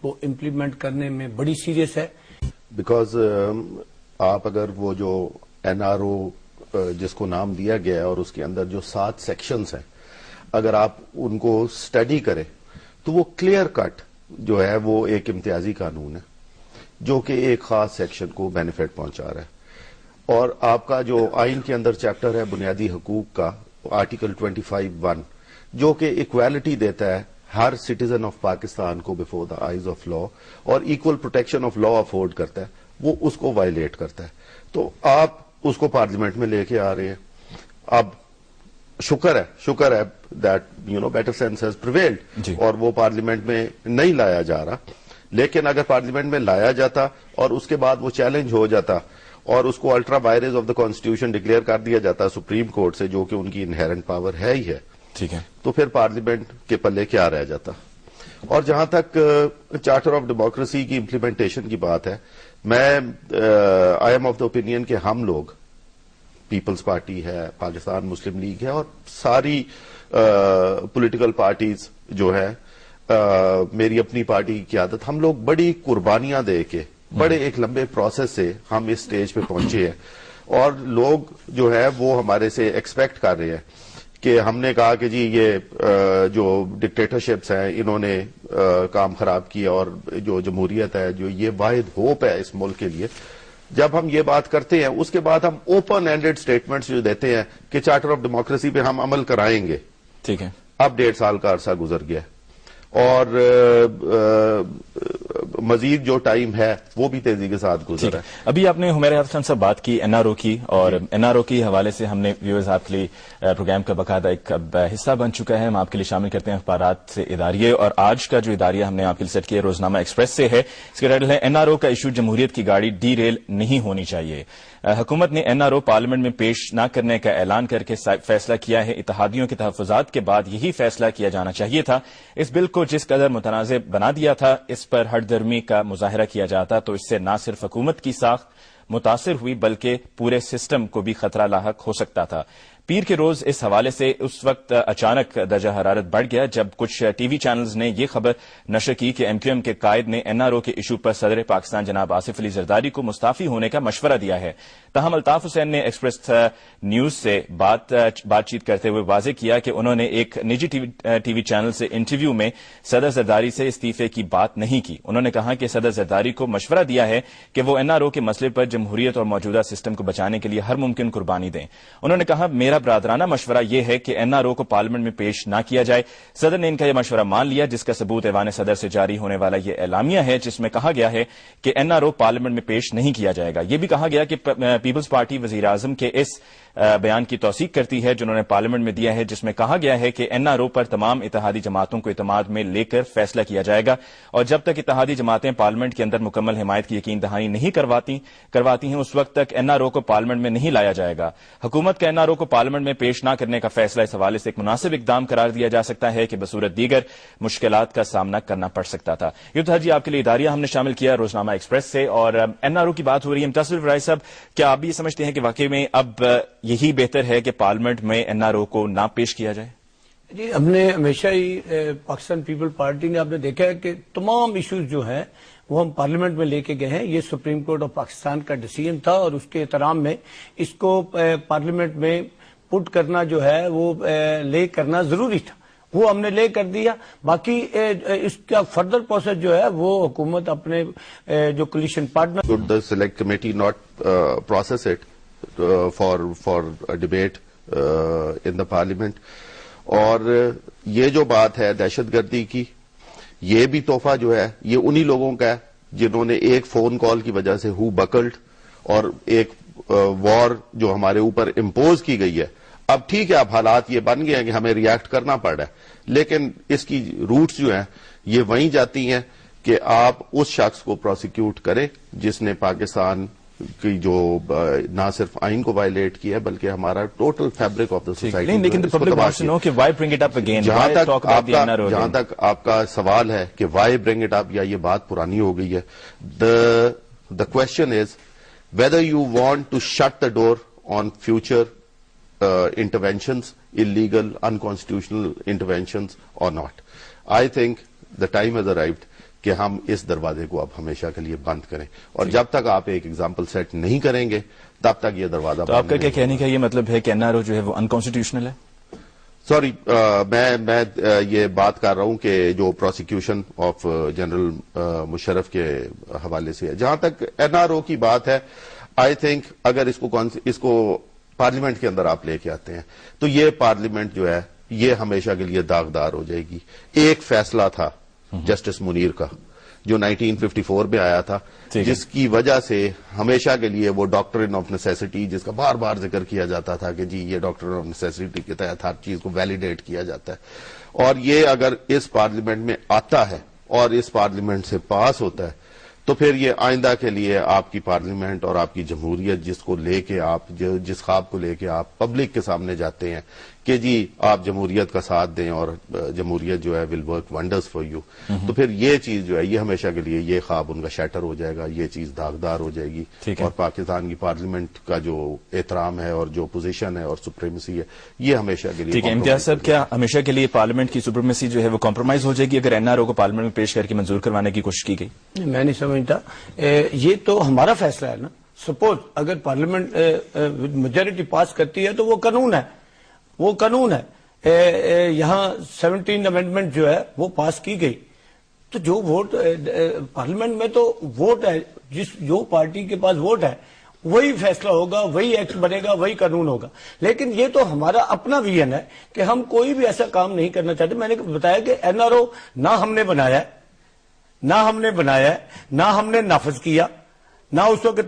کو امپلیمنٹ کرنے میں بڑی سیریس ہے. بیکاز آپ اگر وہ جو NRO جس کو نام دیا گیا ہے اور اس کے اندر جو 7 سیکشنز ہیں, اگر آپ ان کو اسٹڈی کریں تو وہ کلیئر کٹ جو ہے وہ ایک امتیازی قانون ہے جو کہ ایک خاص سیکشن کو بینیفٹ پہنچا رہا ہے. اور آپ کا جو آئین کے اندر چیپٹر ہے بنیادی حقوق کا, آرٹیکل 25(1) جو کہ ایکویلٹی دیتا ہے ہر سٹیزن آف پاکستان کو before the eyes of law اور equal protection of law afford کرتا ہے, وہ اس کو وائلیٹ کرتا ہے. تو آپ اس کو پارلیمنٹ میں لے کے آ رہے ہیں. اب شکر ہے that better sense has prevailed اور وہ پارلیمنٹ میں نہیں لایا جا رہا. لیکن اگر پارلیمنٹ میں لایا جاتا اور اس کے بعد وہ چیلنج ہو جاتا اور اس کو ultra virus of the constitution declare کر دیا جاتا سپریم کورٹ سے, جو کہ ان کی انہیرنٹ پاور ہے ہی ہے, ٹھیک ہے, تو پھر پارلیمنٹ کے پلے کیا رہ جاتا. اور جہاں تک چارٹر آف ڈیموکریسی کی امپلیمنٹیشن کی بات ہے, میں I am of the opinion کہ ہم لوگ, پیپلز پارٹی ہے, پاکستان مسلم لیگ ہے اور ساری پولیٹیکل پارٹیز جو ہے, میری اپنی پارٹی کی قیادت, ہم لوگ بڑی قربانیاں دے کے بڑے ایک لمبے پروسیس سے ہم اس سٹیج پہ پہنچے ہیں. اور لوگ جو ہے وہ ہمارے سے ایکسپیکٹ کر رہے ہیں کہ ہم نے کہا کہ جی یہ جو ڈکٹیٹرشپس ہیں انہوں نے کام خراب کیا اور جو جمہوریت ہے جو یہ واحد ہوپ ہے اس ملک کے لیے. جب ہم یہ بات کرتے ہیں اس کے بعد ہم اوپن ہینڈڈ سٹیٹمنٹس جو دیتے ہیں کہ چارٹر آف ڈیموکریسی پہ ہم عمل کرائیں گے. ٹھیک ہے, اب 1.5 سال کا عرصہ گزر گیا اور مزید جو ٹائم ہے وہ بھی تیزی کے ساتھ گزر رہا ہے. ابھی آپ نے حمیر حسن صاحب بات کی NRO کی, اور NRO کے حوالے سے ہم نے ویورز آپ کے لیے پروگرام کا باقاعدہ ایک حصہ بن چکا ہے. ہم آپ کے لیے شامل کرتے ہیں اخبارات سے اداریے, اور آج کا جو اداریہ ہم نے آپ کے لیے سیٹ کیا روزنامہ ایکسپریس سے ہے. اس کا ٹائٹل ہے NRO کا ایشو جمہوریت کی گاڑی ڈی ریل نہیں ہونی چاہیے. حکومت نے NRO پارلیمنٹ میں پیش نہ کرنے کا اعلان کر کے فیصلہ کیا ہے. اتحادیوں کے تحفظات کے بعد یہی فیصلہ کیا جانا چاہیے تھا. اس بل کو جس قدر متنازع بنا دیا تھا, اس پر ہٹ درمی کا مظاہرہ کیا جاتا تو اس سے نہ صرف حکومت کی ساخت متاثر ہوئی بلکہ پورے سسٹم کو بھی خطرہ لاحق ہو سکتا تھا. پیر کے روز اس حوالے سے اس وقت اچانک درجہ حرارت بڑھ گیا جب کچھ ٹی وی چینلز نے یہ خبر نشر کی کہ MQM کے قائد نے NRO کے ایشو پر صدر پاکستان جناب آصف علی زرداری کو مستعفی ہونے کا مشورہ دیا ہے. تاہم الطاف حسین نے ایکسپریس نیوز سے بات چیت کرتے ہوئے واضح کیا کہ انہوں نے ایک نجی ٹی وی چینل سے انٹرویو میں صدر زرداری سے استعفے کی بات نہیں کی. انہوں نے کہا کہ صدر زرداری کو مشورہ دیا ہے کہ وہ NRO کے مسئلے پر جمہوریت اور موجودہ سسٹم کو بچانے کے لیے ہر ممکن قربانی دیں. انہوں نے کہا میرا برادرانہ مشورہ یہ ہے کہ NRO کو پارلیمنٹ میں پیش نہ کیا جائے. صدر نے ان کا یہ مشورہ مان لیا, جس کا ثبوت ایوان صدر سے جاری ہونے والا یہ اعلامیہ ہے جس میں کہا گیا ہے کہ NRO پارلیمنٹ میں پیش نہیں کیا جائے گا. یہ بھی کہا گیا کہ پیپلز پارٹی وزیر اعظم کے اس بیان کی توثیق کرتی ہے جنہوں نے پارلیمنٹ میں دیا ہے, جس میں کہا گیا ہے کہ NRO پر تمام اتحادی جماعتوں کو اعتماد میں لے کر فیصلہ کیا جائے گا, اور جب تک اتحادی جماعتیں پارلیمنٹ کے اندر مکمل حمایت کی یقین دہانی نہیں کرواتی ہیں اس وقت تک NRO کو پارلیمنٹ میں نہیں لایا جائے گا. حکومت کا NRO کو پارلیمنٹ میں پیش نہ کرنے کا فیصلہ اس حوالے سے ایک مناسب اقدام قرار دیا جا سکتا ہے کہ بصورت دیگر مشکلات کا سامنا کرنا پڑ سکتا تھا. یہ تھا جی آپ کے لیے اداریہ ہم نے شامل کیا روزنامہ ایکسپریس سے, اور NRO کی بات ہو رہی ہے. متصل رائے صاحب, کیا آپ بھی یہ سمجھتے ہیں کہ واقعی میں اب یہی بہتر ہے کہ پارلیمنٹ میں NRO کو نہ پیش کیا جائے؟ جی, ہم نے ہمیشہ ہی پاکستان پیپل پارٹی نے آپ نے دیکھا ہے کہ تمام ایشوز جو ہیں وہ ہم پارلیمنٹ میں لے کے گئے ہیں. یہ سپریم کورٹ آف پاکستان کا ڈیسیژن تھا اور اس کے احترام میں اس کو پارلیمنٹ میں پٹ کرنا جو ہے وہ لے کرنا ضروری تھا, وہ ہم نے لے کر دیا. باقی اس کا فردر پروسیس جو ہے وہ حکومت اپنے جو coalition partner select committee not process it for debate in the parliament. اور یہ جو بات ہے دہشت گردی کی, یہ بھی تحفہ جو ہے یہ انہی لوگوں کا ہے جنہوں نے ایک فون کال کی وجہ سے ہو بکلڈ اور ایک وار جو ہمارے اوپر امپوز کی گئی ہے. اب ٹھیک ہے, اب حالات یہ بن گئے ہیں کہ ہمیں ریئیکٹ کرنا پڑ رہا ہے, لیکن اس کی روٹس جو ہیں یہ وہیں جاتی ہیں کہ آپ اس شخص کو پروسیکیوٹ کریں جس نے پاکستان کی جو نہ صرف آئین کو وائلیٹ کیا ہے بلکہ ہمارا total fabric of the society. جہاں تک آپ کا سوال ہے کہ وائی برنگ اٹ اپ یا یہ بات پرانی ہو گئی ہے, the question is whether you want to shut the door on future interventions, illegal, unconstitutional interventions or not. I think the time has arrived کہ ہم اس دروازے کو اب ہمیشہ کے لیے بند کریں، اور جب تک آپ ایک ایگزامپل سیٹ نہیں کریں گے تب تک یہ دروازہ تو آپ کا کیا کہنے کا یہ مطلب ہے کہ NRO جو ہے وہ انکانسٹیٹیوشنل ہے؟ سوری، میں یہ بات کر رہا ہوں کہ جو پروسیکیوشن آف جنرل مشرف کے حوالے سے ہے. جہاں تک NRO کی بات ہے، آئی تھنک اگر اس کو پارلیمنٹ کے اندر آپ لے کے آتے ہیں تو یہ پارلیمنٹ جو ہے یہ ہمیشہ کے لیے داغدار ہو جائے گی. ایک فیصلہ تھا جسٹس منیر کا جو 1954 میں آیا تھا، جس کی وجہ سے ہمیشہ کے لیے وہ ڈاکٹرن آف نیسیسٹی، جس کا بار بار ذکر کیا جاتا تھا کہ جی یہ ڈاکٹرن آف نیسیسٹی کے تحت ہر چیز کو ویلیڈیٹ کیا جاتا ہے، اور یہ اگر اس پارلیمنٹ میں آتا ہے اور اس پارلیمنٹ سے پاس ہوتا ہے تو پھر یہ آئندہ کے لیے آپ کی پارلیمنٹ اور آپ کی جمہوریت جس کو لے کے آپ جس خواب کو لے کے آپ پبلک کے سامنے جاتے ہیں کہ جی آپ جمہوریت کا ساتھ دیں اور جمہوریت جو ہے will work wonders for you, تو پھر یہ چیز جو ہے یہ ہمیشہ کے لیے یہ خواب ان کا شیٹر ہو جائے گا، یہ چیز داغدار ہو جائے گی، اور پاکستان کی پارلیمنٹ کا جو احترام ہے اور جو پوزیشن ہے اور سپریمیسی ہے یہ ہمیشہ کے لیے. ٹھیک ہے امتیاز صاحب، کیا ہمیشہ کے لیے پارلیمنٹ کی سپریمیسی جو ہے وہ کمپرومائز ہو جائے گی اگر NRO کو پارلیمنٹ میں پیش کر کے منظور کروانے کی کوشش کی گئی؟ میں نہیں سمجھتا، یہ تو ہمارا فیصلہ ہے نا. سپوز اگر پارلیمنٹ میجورٹی پاس کرتی ہے تو وہ قانون ہے، وہ قانون ہے. یہاں 17 امینڈمنٹ جو ہے وہ پاس کی گئی، تو جو ووٹ پارلیمنٹ میں تو ووٹ ہے، جو پارٹی کے پاس ووٹ ہے وہی فیصلہ ہوگا، وہی ایکٹ بنے گا، وہی قانون ہوگا. لیکن یہ تو ہمارا اپنا ویژن ہے کہ ہم کوئی بھی ایسا کام نہیں کرنا چاہتے. میں نے بتایا کہ NRO نہ ہم نے بنایا ہے، نہ ہم نے نافذ کیا، نہ اس وقت